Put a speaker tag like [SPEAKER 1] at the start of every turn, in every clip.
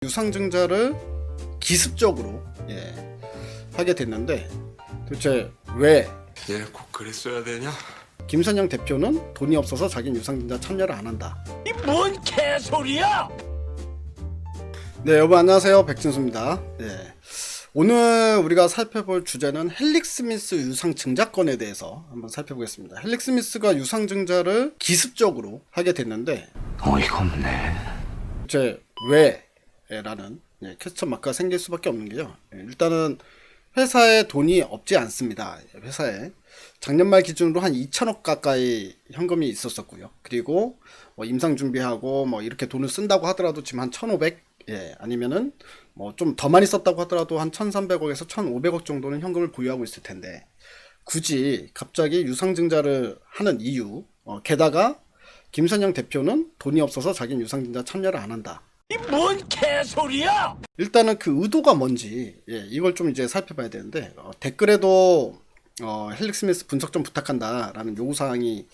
[SPEAKER 1] 유상증자를 기습적으로 하게 됐는데 도대체 왜
[SPEAKER 2] 얘 꼭 그랬어야 되냐?
[SPEAKER 1] 김선영 대표는 돈이 없어서 자기는 유상증자 참여를 안 한다.
[SPEAKER 3] 이 뭔 개소리야!
[SPEAKER 1] 네, 여러분 안녕하세요. 백진수입니다. 오늘 우리가 살펴볼 주제는 헬릭스미스 유상증자건에 대해서 한번 살펴보겠습니다. 헬릭스미스가 유상증자를 기습적으로 하게 됐는데
[SPEAKER 3] 어이가 없네.
[SPEAKER 1] 도대체 왜? 라는 퀘스천 마크가 생길 수밖에 없는 게요. 일단은 회사에 돈이 없지 않습니다. 회사에 작년 말 기준으로 한 2천억 가까이 현금이 있었었고요. 그리고 임상 준비하고 이렇게 돈을 쓴다고 하더라도 지금 한 1,500 아니면은 좀 더 많이 썼다고 하더라도 한 1,300억에서 1,500억 정도는 현금을 보유하고 있을 텐데 굳이 갑자기 유상증자를 하는 이유, 게다가 김선영 대표는 돈이 없어서 자기는 유상증자 참여를 안 한다.
[SPEAKER 3] 이 뭔 개소리야!
[SPEAKER 1] 일단은 그 의도가 뭔지 이걸 좀 이제 살펴봐야 되는데 댓글에도 헬릭스미스 분석 좀 부탁한다 라는 요구사항이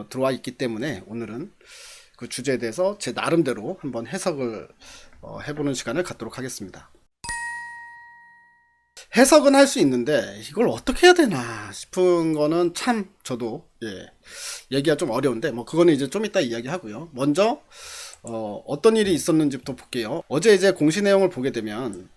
[SPEAKER 1] 들어와 있기 때문에 오늘은 그 주제에 대해서 제 나름대로 한번 해석을 해보는 시간을 갖도록 하겠습니다. 해석은 할 수 있는데 이걸 어떻게 해야 되나 싶은 거는 참 저도 얘기가 좀 어려운데 그거는 이제 좀 이따 이야기하고요. 먼저 어떤 일이 있었는지부터 볼게요. 어제 이제 공시 내용을 보게 되면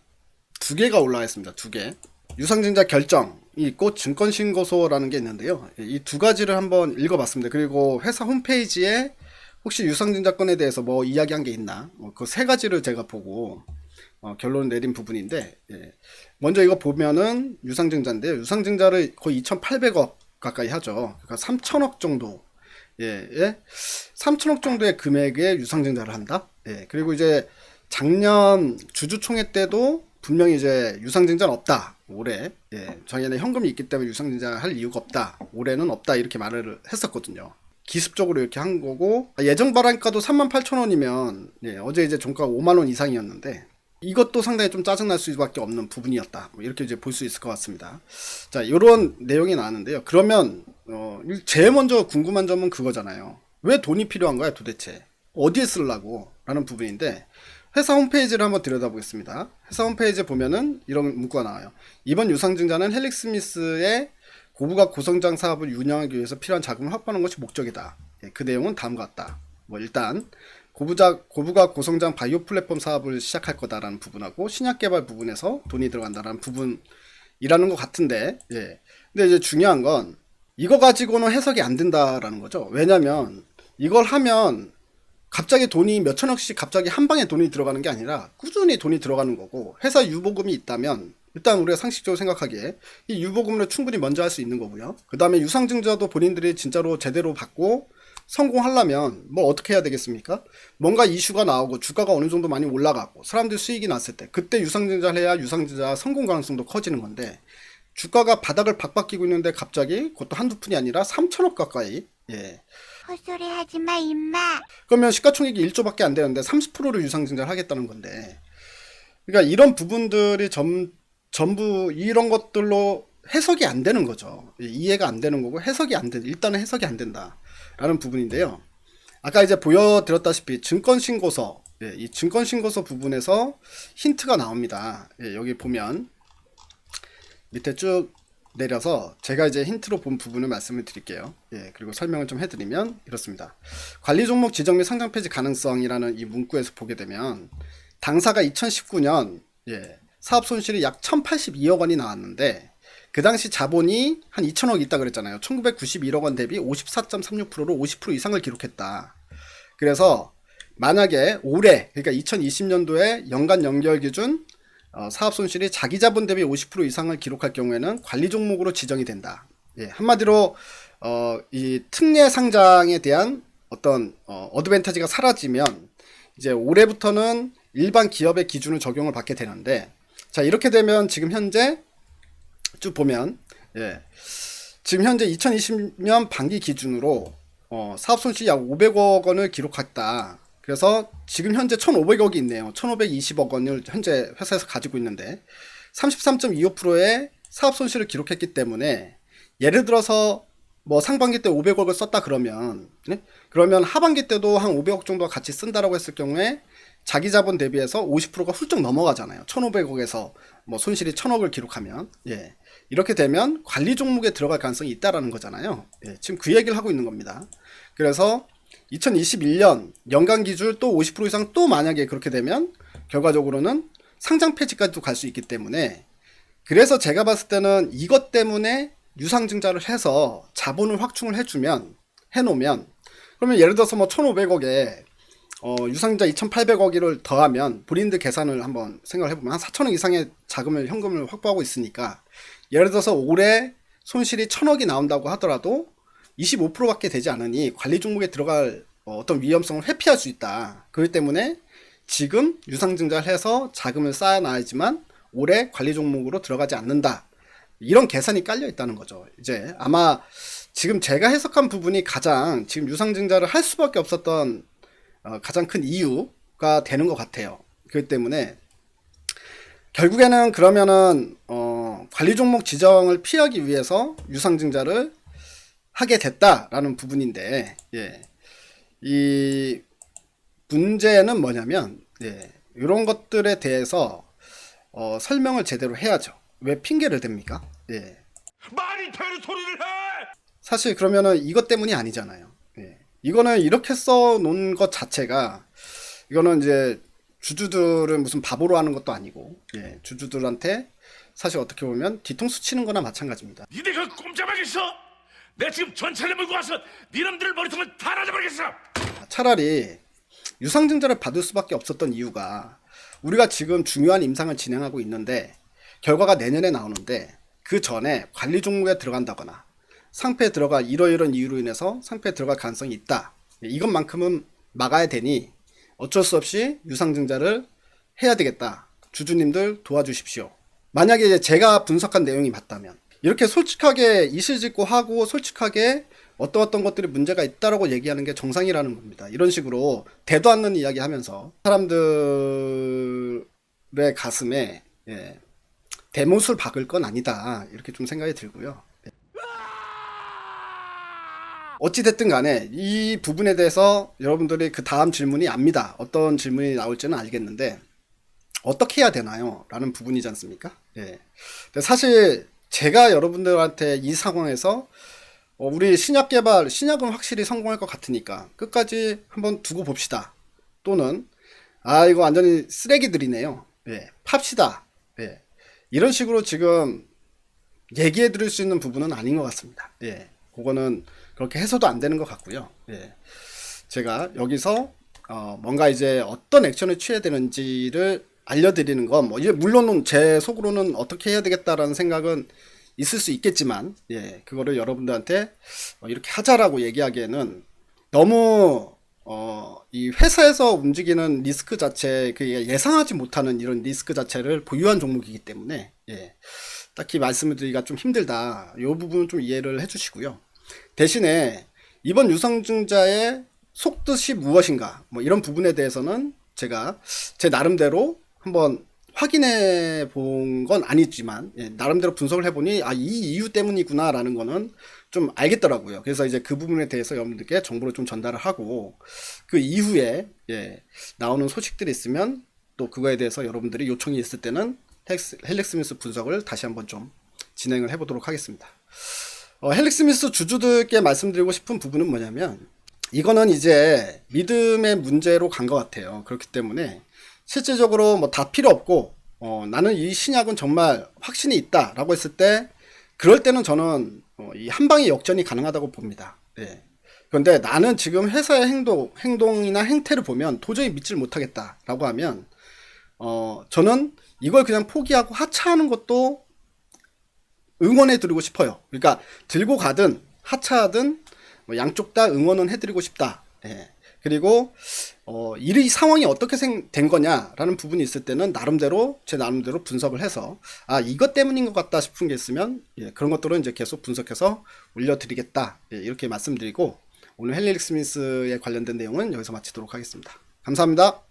[SPEAKER 1] 두 개가 올라와 있습니다. 두 개. 유상증자 결정이 있고 증권신고소라는 게 있는데요. 이 두 가지를 한번 읽어봤습니다. 그리고 회사 홈페이지에 혹시 유상증자건에 대해서 이야기한 게 있나? 그 세 가지를 제가 보고 결론을 내린 부분인데 먼저 이거 보면은 유상증자인데요. 유상증자를 거의 2,800억 가까이 하죠. 그러니까 3,000억 정도 3,000억 정도의 금액의 유상증자를 한다. 그리고 이제 작년 주주총회 때도 분명히 이제 유상증자는 없다. 올해 작년에 현금이 있기 때문에 유상증자 할 이유가 없다. 올해는 없다. 이렇게 말을 했었거든요. 기습적으로 이렇게 한 거고 예정 발행가도 38,000원이면 어제 이제 종가가 5만원 이상이었는데 이것도 상당히 좀 짜증날 수밖에 없는 부분이었다. 이렇게 이제 볼 수 있을 것 같습니다. 자, 이런 내용이 나왔는데요. 그러면 제일 먼저 궁금한 점은 그거잖아요. 왜 돈이 필요한 거야 도대체? 어디에 쓰려고? 라는 부분인데 회사 홈페이지를 한번 들여다보겠습니다. 회사 홈페이지에 보면은 이런 문구가 나와요. 이번 유상증자는 헬릭스미스의 고부가 고성장 사업을 운영하기 위해서 필요한 자금을 확보하는 것이 목적이다. 그 내용은 다음과 같다. 일단 고부가 고성장 바이오 플랫폼 사업을 시작할 거다라는 부분하고 신약 개발 부분에서 돈이 들어간다라는 부분이라는 것 같은데 근데 이제 중요한 건 이거 가지고는 해석이 안 된다라는 거죠. 왜냐면 이걸 하면 갑자기 돈이 몇천억씩 갑자기 한 방에 돈이 들어가는 게 아니라 꾸준히 돈이 들어가는 거고 회사 유보금이 있다면 일단 우리가 상식적으로 생각하기에 이 유보금을 충분히 먼저 할 수 있는 거고요. 그 다음에 유상증자도 본인들이 진짜로 제대로 받고 성공하려면 어떻게 해야 되겠습니까? 뭔가 이슈가 나오고 주가가 어느 정도 많이 올라가고 사람들 수익이 났을 때 그때 유상증자를 해야 유상증자 성공 가능성도 커지는 건데 주가가 바닥을 박박 끼고 있는데 갑자기 그것도 한두 푼이 아니라 3천억 가까이
[SPEAKER 4] 헛소리 하지마 임마.
[SPEAKER 1] 그러면 시가총액이 1조밖에 안 되는데 30%를 유상증자를 하겠다는 건데 그러니까 이런 부분들이 전부 이런 것들로 해석이 안 되는 거죠. 이해가 안 되는 거고 해석이 안 된다. 일단은 해석이 안 된다라는 부분인데요. 아까 이제 보여드렸다시피 증권신고서 이 증권신고서 부분에서 힌트가 나옵니다. 여기 보면 밑에 쭉 내려서 제가 이제 힌트로 본 부분을 말씀을 드릴게요. 그리고 설명을 좀 해드리면 이렇습니다. 관리 종목 지정 및 상장 폐지 가능성이라는 이 문구에서 보게 되면 당사가 2019년 사업 손실이 약 1,082억 원이 나왔는데 그 당시 자본이 한 2,000억 있다 그랬잖아요. 1,991억 원 대비 54.36%로 50% 이상을 기록했다. 그래서 만약에 올해 그러니까 2020년도에 연간 연결 기준 사업 손실이 자기 자본 대비 50% 이상을 기록할 경우에는 관리 종목으로 지정이 된다. 한마디로 이 특례 상장에 대한 어떤 어드밴티지가 사라지면 이제 올해부터는 일반 기업의 기준을 적용을 받게 되는데 자 이렇게 되면 지금 현재 쭉 보면 지금 현재 2020년 반기 기준으로 사업 손실이 약 500억 원을 기록했다. 그래서 지금 현재 1,500억이 있네요. 1,520억 원을 현재 회사에서 가지고 있는데 33.25%의 사업 손실을 기록했기 때문에 예를 들어서 상반기 때 500억을 썼다 그러면 그러면 하반기 때도 한 500억 정도가 같이 쓴다라고 했을 경우에 자기 자본 대비해서 50%가 훌쩍 넘어가잖아요. 1,500억에서 뭐 손실이 1,000억을 기록하면, 예. 이렇게 되면 관리 종목에 들어갈 가능성이 있다라는 거잖아요. 예. 지금 그 얘기를 하고 있는 겁니다. 그래서 2021년 연간 기준 또 50% 이상 또 만약에 그렇게 되면 결과적으로는 상장 폐지까지도 갈 수 있기 때문에, 그래서 제가 봤을 때는 이것 때문에 유상증자를 해서 자본을 확충을 해놓으면, 그러면 예를 들어서 뭐 1,500억에 유상증자 2,800억을 더하면 본인들 계산을 한번 생각을 해보면 한 4천억 이상의 자금을, 현금을 확보하고 있으니까, 예를 들어서 올해 손실이 1,000억이 나온다고 하더라도 25%밖에 되지 않으니 관리 종목에 들어갈 어떤 위험성을 회피할 수 있다. 그렇기 때문에 지금 유상증자를 해서 자금을 쌓아놔야지만 올해 관리 종목으로 들어가지 않는다. 이런 계산이 깔려 있다는 거죠. 이제 아마 지금 제가 해석한 부분이 가장 지금 유상증자를 할 수밖에 없었던 가장 큰 이유가 되는 것 같아요. 그렇기 때문에 결국에는 그러면은 관리 종목 지정을 피하기 위해서 유상증자를 하게 됐다라는 부분인데, 예. 이 문제는 뭐냐면, 예. 이런 것들에 대해서 설명을 제대로 해야죠. 왜 핑계를 댑니까? 예.
[SPEAKER 3] 말이 되는 소리를 해!
[SPEAKER 1] 사실 그러면은 이것 때문이 아니잖아요. 예. 이거는 이렇게 써놓은 것 자체가, 이거는 이제 주주들은 무슨 바보로 하는 것도 아니고, 예. 주주들한테 사실 어떻게 보면 뒤통수 치는 거나 마찬가지입니다.
[SPEAKER 3] 니네가 꼼짝하겠어? 내가 지금 전차를 몰고 와서 니놈들 머리통을 다 날려버리겠어!
[SPEAKER 1] 차라리 유상증자를 받을 수밖에 없었던 이유가, 우리가 지금 중요한 임상을 진행하고 있는데 결과가 내년에 나오는데 그 전에 관리 종목에 들어간다거나 상패에 들어가 이러이런 이유로 인해서 상패에 들어갈 가능성이 있다. 이것만큼은 막아야 되니 어쩔 수 없이 유상증자를 해야 되겠다. 주주님들 도와주십시오. 만약에 이제 제가 분석한 내용이 맞다면, 이렇게 솔직하게 이실직고 하고 솔직하게 어떤 것들이 문제가 있다라고 얘기하는 게 정상이라는 겁니다. 이런 식으로 대도 않는 이야기 하면서 사람들의 가슴에, 예, 대못을 박을 건 아니다. 이렇게 좀 생각이 들고요. 어찌됐든 간에 이 부분에 대해서 여러분들이 그 다음 질문이 압니다. 어떤 질문이 나올지는 알겠는데 어떻게 해야 되나요? 라는 부분이지 않습니까? 예. 근데 사실 제가 여러분들한테 이 상황에서 우리 신약은 확실히 성공할 것 같으니까 끝까지 한번 두고 봅시다. 또는 이거 완전히 쓰레기들이네요. 예. 팝시다. 예. 이런 식으로 지금 얘기해 드릴 수 있는 부분은 아닌 것 같습니다. 예. 그거는 그렇게 해서도 안 되는 것 같고요. 예. 제가 여기서 뭔가 이제 어떤 액션을 취해야 되는지를 알려드리는 건, 뭐, 물론 제 속으로는 어떻게 해야 되겠다라는 생각은 있을 수 있겠지만, 예, 그거를 여러분들한테 이렇게 하자라고 얘기하기에는 너무, 이 회사에서 움직이는 리스크 자체, 그 예상하지 못하는 이런 리스크 자체를 보유한 종목이기 때문에, 예, 딱히 말씀을 드리기가 좀 힘들다. 이 부분은 좀 이해를 해주시고요. 대신에 이번 유상증자의 속뜻이 무엇인가, 뭐 이런 부분에 대해서는 제가 제 나름대로 한번 확인해 본 건 아니지만, 예, 나름대로 분석을 해보니 이 이유 때문이구나 라는 거는 좀 알겠더라고요. 그래서 이제 그 부분에 대해서 여러분들께 정보를 좀 전달을 하고, 그 이후에, 예, 나오는 소식들이 있으면 또 그거에 대해서 여러분들이 요청이 있을 때는 헬릭스미스 분석을 다시 한번 좀 진행을 해보도록 하겠습니다. 헬릭스미스 주주들께 말씀드리고 싶은 부분은 뭐냐면, 이거는 이제 믿음의 문제로 간 것 같아요. 그렇기 때문에 실질적으로 뭐 다 필요 없고, 나는 이 신약은 정말 확신이 있다 라고 했을 때, 그럴 때는 저는 이 한방의 역전이 가능하다고 봅니다. 예. 그런데 나는 지금 회사의 행동이나 행태를 보면 도저히 믿질 못하겠다 라고 하면, 저는 이걸 그냥 포기하고 하차하는 것도 응원해 드리고 싶어요. 그러니까 들고 가든 하차하든 뭐 양쪽 다 응원은 해드리고 싶다. 예. 그리고 이 상황이 어떻게 된 거냐라는 부분이 있을 때는 제 나름대로 분석을 해서 이것 때문인 것 같다 싶은 게 있으면, 예, 그런 것들은 이제 계속 분석해서 올려드리겠다. 예, 이렇게 말씀드리고 오늘 헬릭스미스에 관련된 내용은 여기서 마치도록 하겠습니다. 감사합니다.